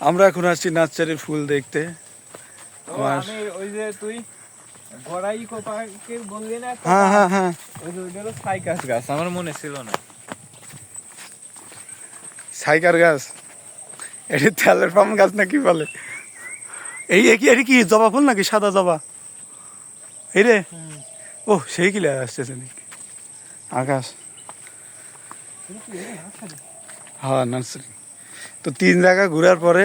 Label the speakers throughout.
Speaker 1: আমরা এখন আসছি নার্সারির ফুল দেখতে।
Speaker 2: আমি ওই যে তুই গড়াই কোপাকে বললি না,
Speaker 1: হ্যাঁ হ্যাঁ হ্যাঁ,
Speaker 2: ওই যে ওইটা হলো সাইকাস গাছ, আমার মনে ছিল না।
Speaker 1: সাইকার গাছ, এটি তেলের পাম গাছ না কি বলে? এই এটি কি জবা ফুল নাকি সাদা জবা? এই রে, ও সেই কিলে আসতেছে নাকি আকাশ? হ্যাঁ নার্সারি। তো 3 জায়গা ঘোরার পরে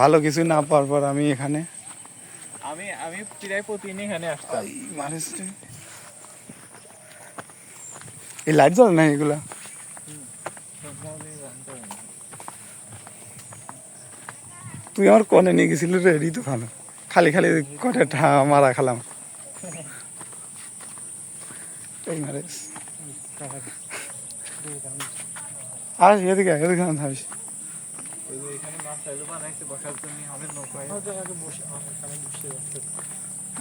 Speaker 1: ভালো কিছু না পাওয়ার পর আমি এখানে
Speaker 2: আমি প্রায় প্রতিদিন এখানে আসতাম।
Speaker 1: এই লাইট জ্বলে না এগুলা? তুই আমার কনে নিয়ে গেছিল রেডি তো খানো, খালি খালি কটা মারা খালাম। এই মারিস আর এদিকে এদিকে থাকিস।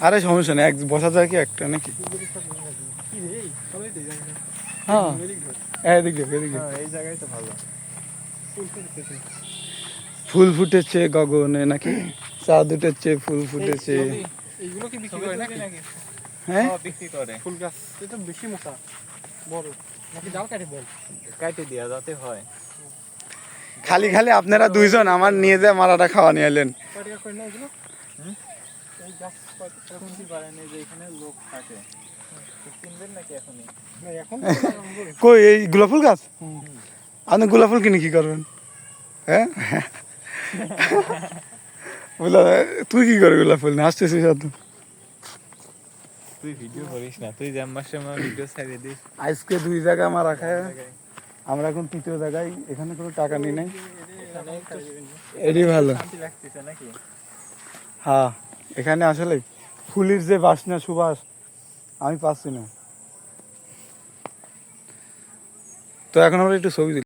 Speaker 1: আরে সমস্যা নেই, এক বসা যায় কি একটা নাকি? হ্যাঁ এদিকে এদিকে
Speaker 2: এই জায়গায় তো ভালো
Speaker 1: ফুল ফুটেছে গগনে নাকি, চাঁদ উঠেছে, ফুল ফুটেছে।
Speaker 2: এইগুলো কি বিক্রি করে নাকি?
Speaker 1: হ্যাঁ
Speaker 2: বিক্রি করে
Speaker 3: ফুল গাছ এটা বেশি মোটা বড় নাকি, ডাল কাটে বল
Speaker 2: কাটে দেওয়া যাতে হয়।
Speaker 1: খালি খালি আপনারা দুইজন আমার নিয়ে যায় মারাটা খাওয়া নিয়ে এলেন।
Speaker 3: কয়টা করে না এগুলো?
Speaker 2: এই গাছ এখন কি পারেন যে এখানে লোক থাকে, কিনবেন নাকি এখনই?
Speaker 3: না এখন
Speaker 1: কই এই গোলাপ ফুল গাছ? আপনি গোলাপ ফুল কিনে কি করবেন? হ্যাঁ বলে তুই কি করবি গোলাপ ফুল নিয়ে আসতেছিস?
Speaker 2: তুই ভিডিও করিস না, তুই জাম্মার সময় ভিডিও ছাড়িয়ে দিস।
Speaker 1: আজকে 2 জায়গা মারা খায়, আমরা এখন 3য় জায়গায়, এখানে কোনো টাকা নেই নাই। এটি ভালো
Speaker 2: শান্তি লাগতেছে নাকি?
Speaker 1: হ্যাঁ, এখানে আসলে ফুলের যে বাসনা সুবাস আমি পাচ্ছি না। তো এখন আমরা একটু ছবি